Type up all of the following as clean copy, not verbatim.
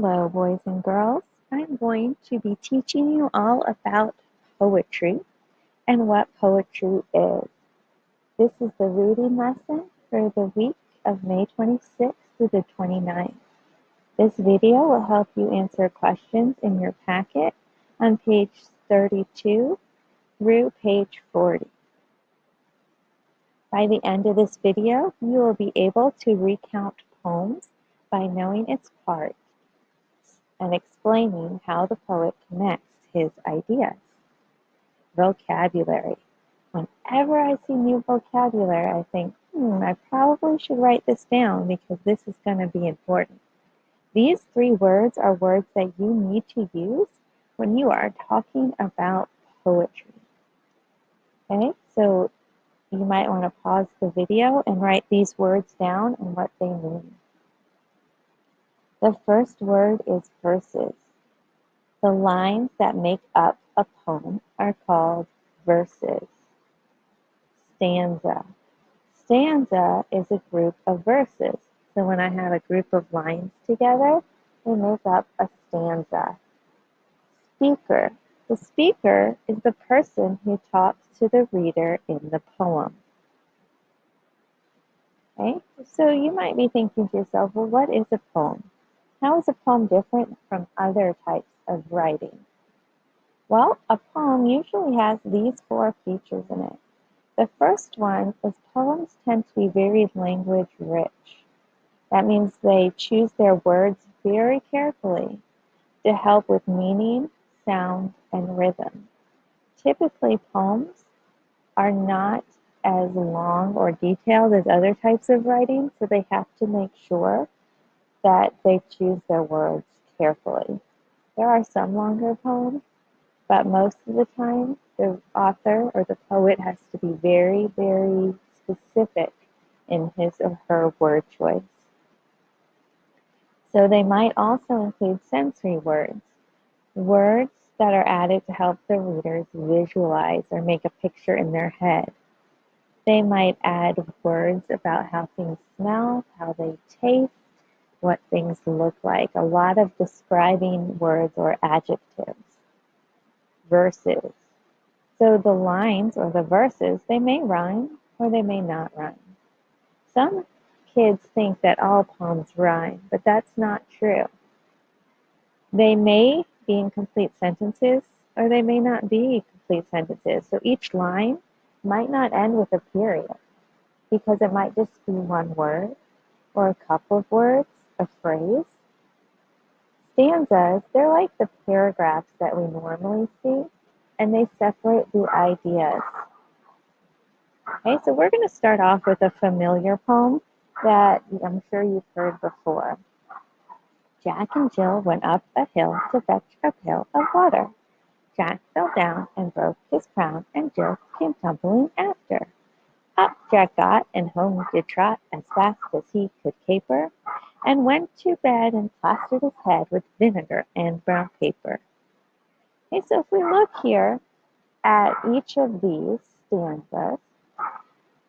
Hello, boys and girls. I'm going to be teaching you all about poetry and what poetry is. This is the reading lesson for the week of May 26th through the 29th. This video will help you answer questions in your packet on page 32 through page 40. By the end of this video, you will be able to recount poems by knowing its parts and explaining how the poet connects his ideas. Vocabulary. Whenever I see new vocabulary, I think, I probably should write this down because this is going to be important. These 3 words are words that you need to use when you are talking about poetry. Okay, so you might want to pause the video and write these words down and what they mean. The first word is verses. The lines that make up a poem are called verses. Stanza. Stanza is a group of verses. So when I have a group of lines together, they make up a stanza. Speaker. The speaker is the person who talks to the reader in the poem. Okay? So you might be thinking to yourself, well, what is a poem? How is a poem different from other types of writing? Well, a poem usually has these 4 features in it. The first one is poems tend to be very language rich. That means they choose their words very carefully to help with meaning, sound, and rhythm. Typically, poems are not as long or detailed as other types of writing, so they have to make sure that they choose their words carefully. There are some longer poems, but most of the time, the author or the poet has to be very, very specific in his or her word choice. So they might also include sensory words, words that are added to help the readers visualize or make a picture in their head. They might add words about how things smell, how they taste, what things look like, a lot of describing words or adjectives. Verses. So the lines or the verses, they may rhyme or they may not rhyme. Some kids think that all poems rhyme, but that's not true. They may be in complete sentences or they may not be complete sentences. So each line might not end with a period because it might just be one word or a couple of words, a phrase. Stanzas, they're like the paragraphs that we normally see, and they separate the ideas. Okay, so we're going to start off with a familiar poem that I'm sure you've heard before. Jack and Jill went up a hill to fetch a pail of water. Jack fell down and broke his crown, and Jill came tumbling after. Up Jack got, and home did trot as fast as he could caper, and went to bed and plastered his head with vinegar and brown paper. Okay, so if we look here at each of these stanzas,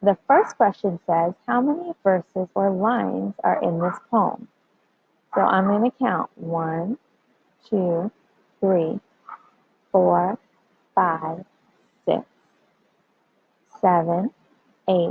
the first question says, how many verses or lines are in this poem? So I'm going to count 1, 2, 3, 4, 5, 6, 7, 8,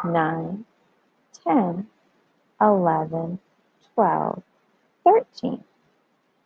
9, 10, 11, 12, 13.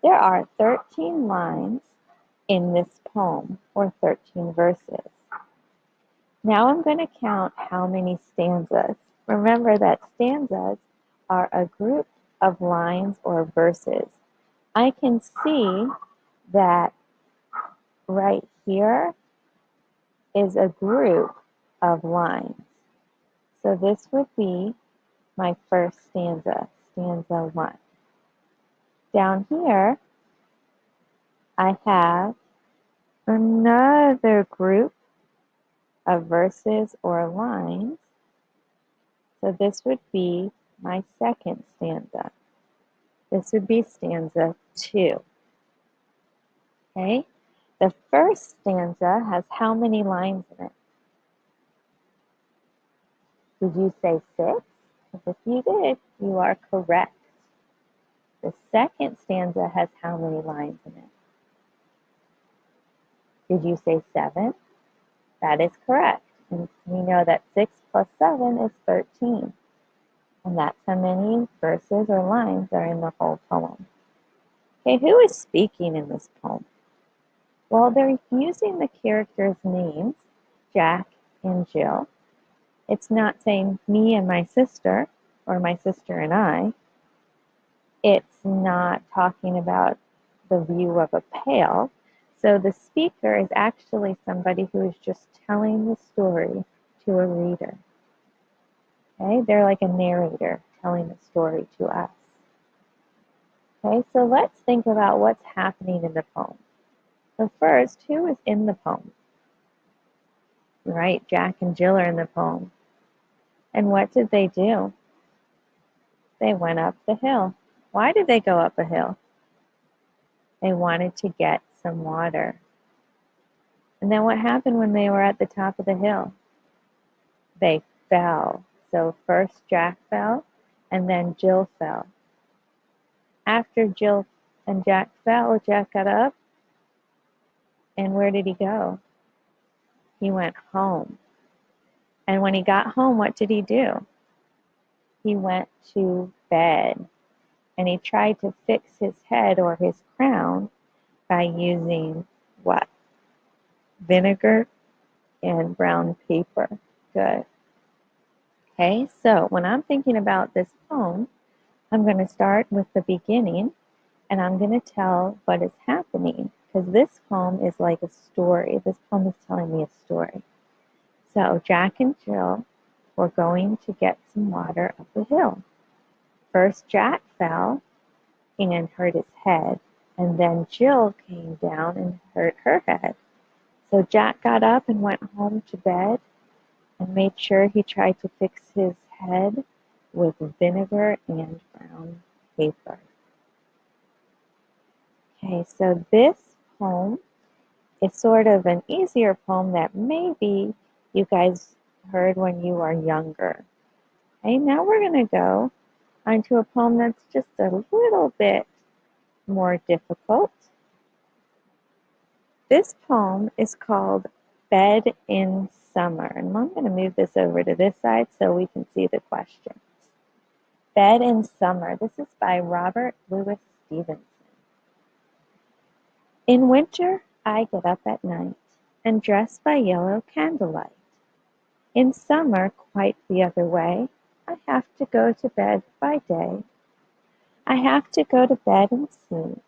There are 13 lines in this poem, or 13 verses. Now I'm going to count how many stanzas. Remember that stanzas are a group of lines or verses. I can see that right here is a group of lines. So this would be my first stanza, stanza 1. Down here, I have another group of verses or lines. So this would be my second stanza. This would be stanza 2. Okay? The first stanza has how many lines in it? Did you say 6? Because if you did, you are correct. The second stanza has how many lines in it? Did you say 7? That is correct. And we know that 6 plus 7 is 13. And that's how many verses or lines are in the whole poem. Okay, who is speaking in this poem? Well, they're using the characters' names, Jack and Jill. It's not saying me and my sister or my sister and I. It's not talking about the view of a pail. So the speaker is actually somebody who is just telling the story to a reader. Okay, they're like a narrator telling the story to us. Okay, so let's think about what's happening in the poem. So first, who is in the poem? Right, Jack and Jill are in the poem. And what did they do? They went up the hill. Why did they go up a hill? They wanted to get some water. And then what happened when they were at the top of the hill? They fell. So first Jack fell, and then Jill fell. After Jill and Jack fell, Jack got up, and where did he go? He went home. And when he got home, what did he do? He went to bed, and he tried to fix his head or his crown by using what? Vinegar and brown paper. Good. Okay, so when I'm thinking about this poem, I'm going to start with the beginning, and I'm going to tell what is happening, because this poem is like a story. This poem is telling me a story. So Jack and Jill were going to get some water up the hill. First Jack fell and hurt his head, and then Jill came down and hurt her head. So Jack got up and went home to bed and made sure he tried to fix his head with vinegar and brown paper. Okay, so this poem is sort of an easier poem that maybe you guys heard when you were younger. Okay, now we're going to go onto a poem that's just a little bit more difficult. This poem is called Bed in Summer, and I'm going to move this over to this side so we can see the questions. Bed in Summer. This is by Robert Louis Stevenson. In winter, I get up at night and dress by yellow candlelight. In summer, quite the other way, I have to go to bed by day. I have to go to bed and see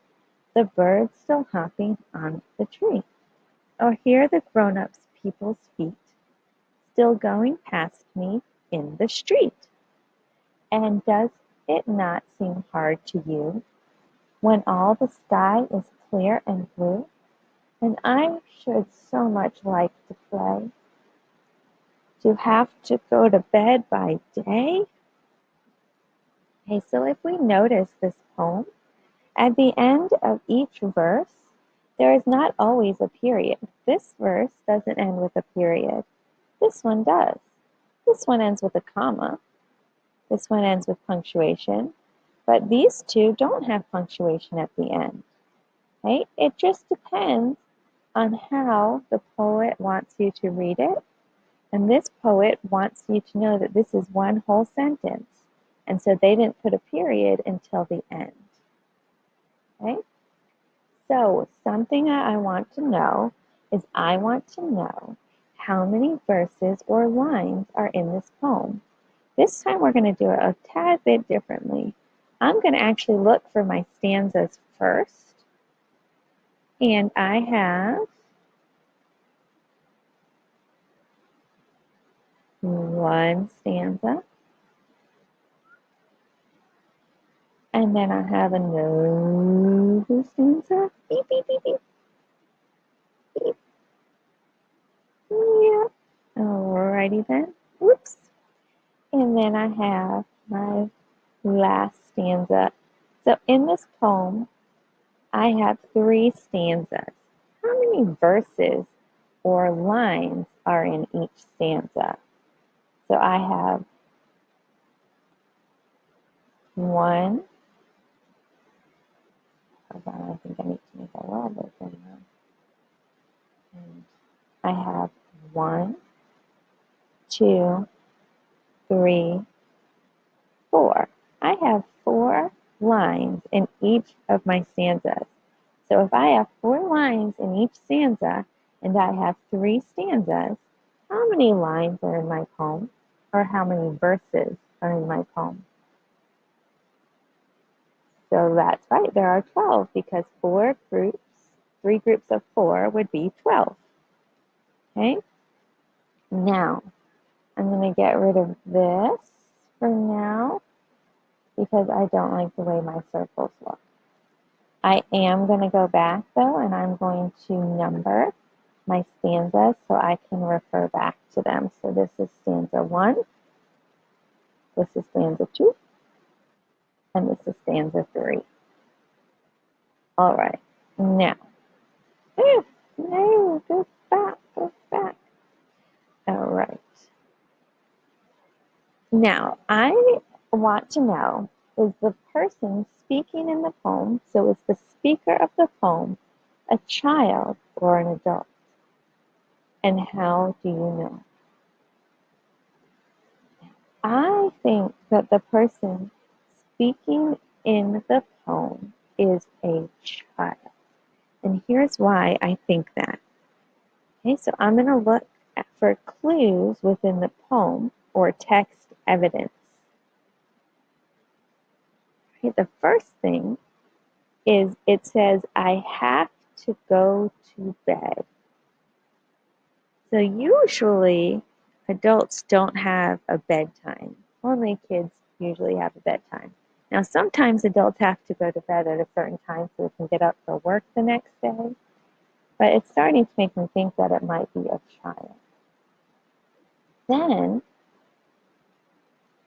the birds still hopping on the tree, or hear the grown-ups people's feet still going past me in the street. And does it not seem hard to you when all the sky is clear and blue, and I should so much like to play, to have to go to bed by day? Okay, so if we notice this poem, at the end of each verse, there is not always a period. This verse doesn't end with a period. This one does. This one ends with a comma. This one ends with punctuation. But these two don't have punctuation at the end. Right? It just depends on how the poet wants you to read it. And this poet wants you to know that this is one whole sentence. And so they didn't put a period until the end. Okay? So something that I want to know is I want to know how many verses or lines are in this poem. This time we're going to do it a tad bit differently. I'm going to actually look for my stanzas first. And I have one stanza. And then I have another stanza. Beep, beep, beep, beep. Beep. Yeah. Alrighty then. Whoops. And then I have my last stanza. So in this poem, I have 3 stanzas. How many verses or lines are in each stanza? So I have 1, Hold on, I think I need to make it a little bit bigger. And I have 1, 2, 3, 4. I have 4 lines in each of my stanzas. So if I have 4 lines in each stanza and I have 3 stanzas, how many lines are in my poem? Or how many verses are in my poem? So that's right, there are 12 because 4 groups, 3 groups of 4 would be 12. Okay? Now, I'm going to get rid of this for now because I don't like the way my circles look. I am going to go back though and I'm going to number my stanzas so I can refer back to them. So this is stanza 1, this is stanza 2, and this is stanza 3. All right, now, no, go back, go back. All right. Now, I want to know, is the person speaking in the poem, so is the speaker of the poem a child or an adult? And how do you know? I think that the person speaking in the poem is a child. And here's why I think that. Okay, so I'm going to look for clues within the poem or text evidence. Okay, the first thing is it says, I have to go to bed. So usually adults don't have a bedtime. Only kids usually have a bedtime. Now sometimes adults have to go to bed at a certain time so they can get up for work the next day. But it's starting to make me think that it might be a child. Then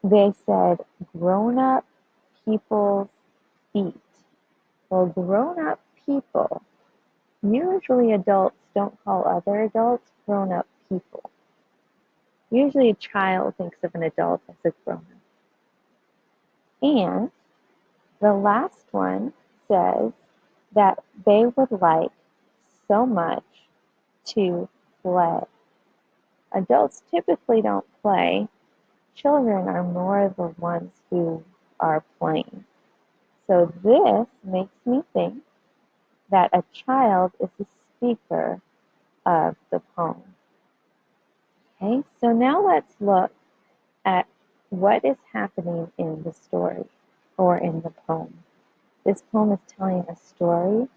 they said grown-up people's feet. Well, grown-up people, usually adults don't call other adults grown-up people. Usually a child thinks of an adult as a grown-up. And the last one says that they would like so much to play. Adults typically don't play. Children are more the ones who are playing. So this makes me think that a child is the speaker of the poem. Okay, so now let's look at what is happening in the story or in the poem. This poem is telling a story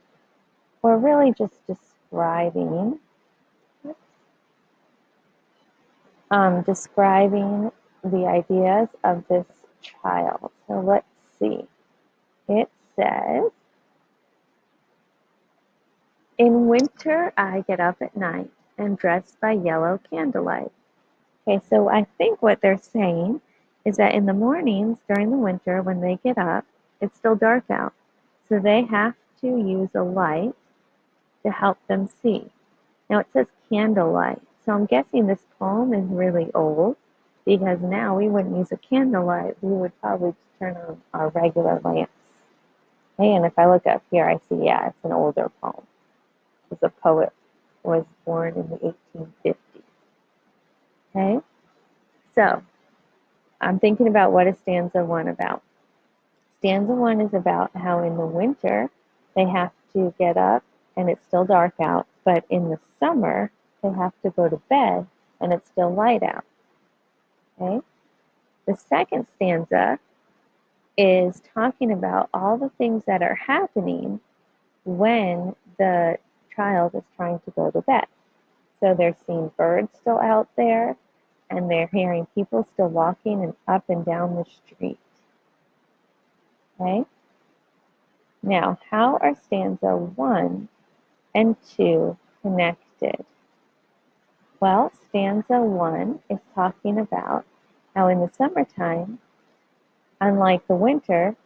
or really just describing the ideas of this child. So let's see. It says, in winter I get up at night and dress by yellow candlelight. Okay, so I think what they're saying is that in the mornings during the winter when they get up, it's still dark out. So they have to use a light to help them see. Now it says candlelight. So I'm guessing this poem is really old because now we wouldn't use a candlelight. We would probably just turn on our regular lamps. Okay, and if I look up here, I see, yeah, it's an older poem. Because the poet was born in the 1850s. Okay, so I'm thinking about what is stanza 1 about. Stanza 1 is about how in the winter they have to get up and it's still dark out, but in the summer they have to go to bed and it's still light out. Okay? The second stanza is talking about all the things that are happening when the child is trying to go to bed. So they're seeing birds still out there and they're hearing people still walking and up and down the street. Okay? Now, how are stanza 1 and 2 connected? Well, stanza 1 is talking about how in the summertime, unlike the winter,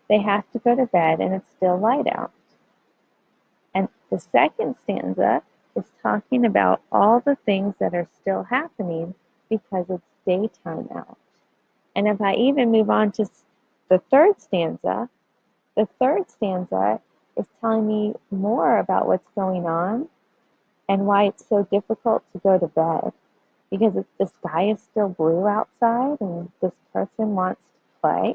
they have to go to bed and it's still light out. And the second stanza is talking about all the things that are still happening because it's daytime out. And if I even move on to the third stanza is telling me more about what's going on and why it's so difficult to go to bed. Because the sky is still blue outside and this person wants to play,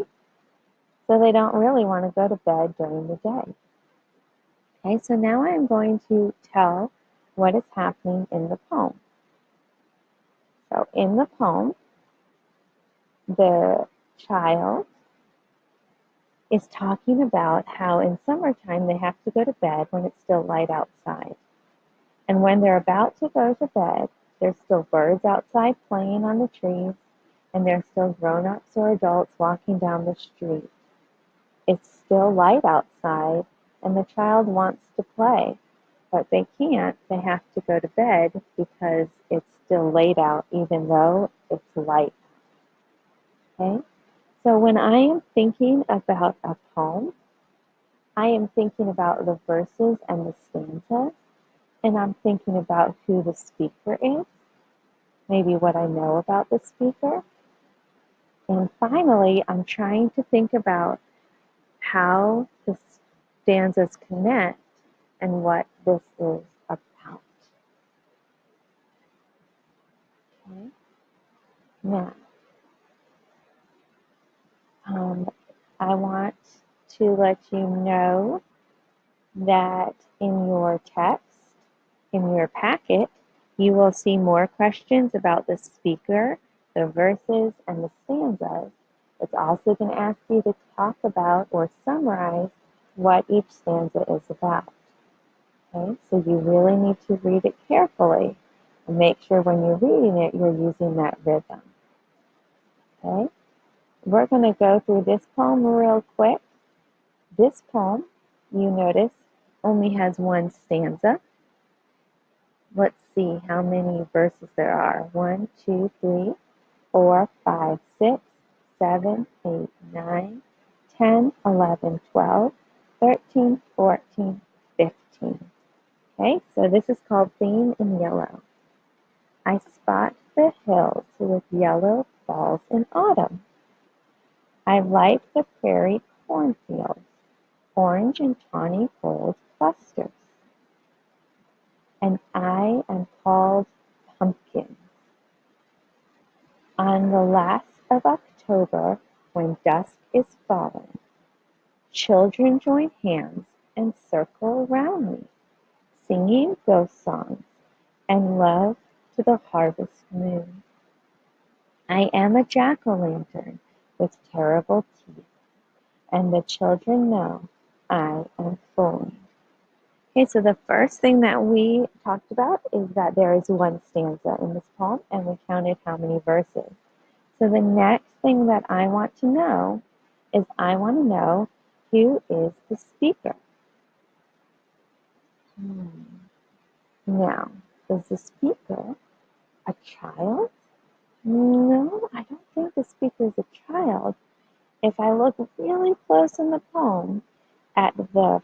so they don't really want to go to bed during the day. Okay, so now I'm going to tell what is happening in the poem. So in the poem, the child is talking about how in summertime they have to go to bed when it's still light outside. And when they're about to go to bed, there's still birds outside playing on the trees, and there's still grown-ups or adults walking down the street. It's still light outside, and the child wants to play, but they can't. They have to go to bed because it's still late out, even though it's light. Okay? So when I am thinking about a poem, I am thinking about the verses and the stanzas, and I'm thinking about who the speaker is, maybe what I know about the speaker. And finally, I'm trying to think about how the stanzas connect and what this is about. Okay? Now, I want to let you know that in your text, in your packet, you will see more questions about the speaker, the verses, and the stanzas. It's also going to ask you to talk about or summarize what each stanza is about. Okay, so you really need to read it carefully and make sure when you're reading it, you're using that rhythm. Okay, we're going to go through this poem real quick. This poem, you notice, only has one stanza. Let's see how many verses there are. 1, 2, 3, 4, 5, 6, 7, 8, 9, 10, 11, 12, 13, 14, 15. Okay, so this is called Theme in Yellow. I spot the hills with yellow falls in autumn. I like the prairie cornfields, orange and tawny gold clusters. And I am called pumpkin. On the last of October, when dusk is falling, children join hands and circle round me, singing ghost songs and love to the harvest moon. I am a jack-o'-lantern with terrible teeth, and the children know I am fooling. Okay, so the first thing that we talked about is that there is one stanza in this poem, and we counted how many verses. So the next thing that I want to know is I want to know who is the speaker. Now, is the speaker a child? No, I don't think the speaker is a child. If I look really close in the poem, at the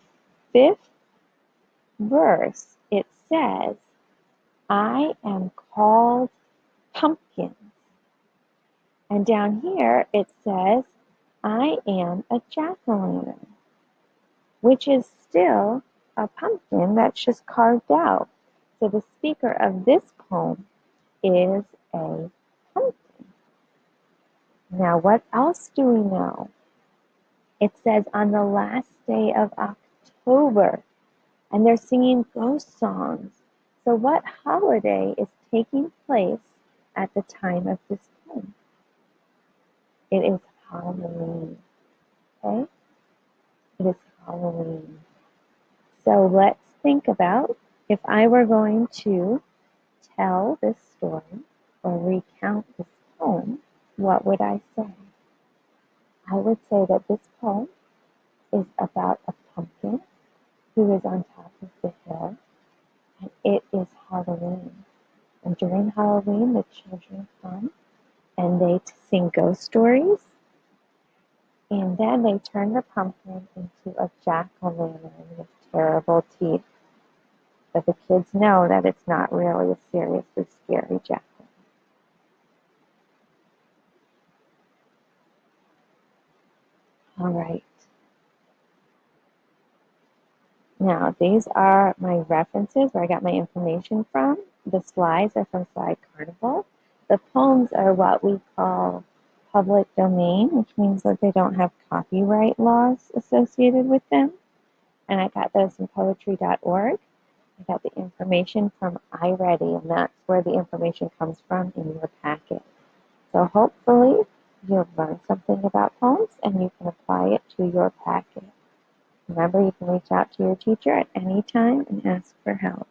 5th verse, it says, I am called pumpkins. And down here it says, I am a jack-o'-lantern, which is still a pumpkin that's just carved out. So the speaker of this poem is a pumpkin. Now, what else do we know? It says on the last day of October, and they're singing ghost songs. So what holiday is taking place at the time of this poem? It is Halloween. Okay? It is Halloween. So let's think about if I were going to tell this story or recount this poem, what would I say? I would say that this poem is about a pumpkin who is on top of the hill, and it is Halloween. And during Halloween, the children come and they sing ghost stories, and then they turn the pumpkin into a jack-o'-lantern with terrible teeth. But the kids know that it's not really a seriously scary jack-o'-lantern. All right. Now, these are my references where I got my information from. The slides are from Slide Carnival. The poems are what we call public domain, which means that they don't have copyright laws associated with them. And I got those from poetry.org. I got the information from iReady, and that's where the information comes from in your packet. So hopefully you'll learn something about poems and you can apply it to your packet. Remember, you can reach out to your teacher at any time and ask for help.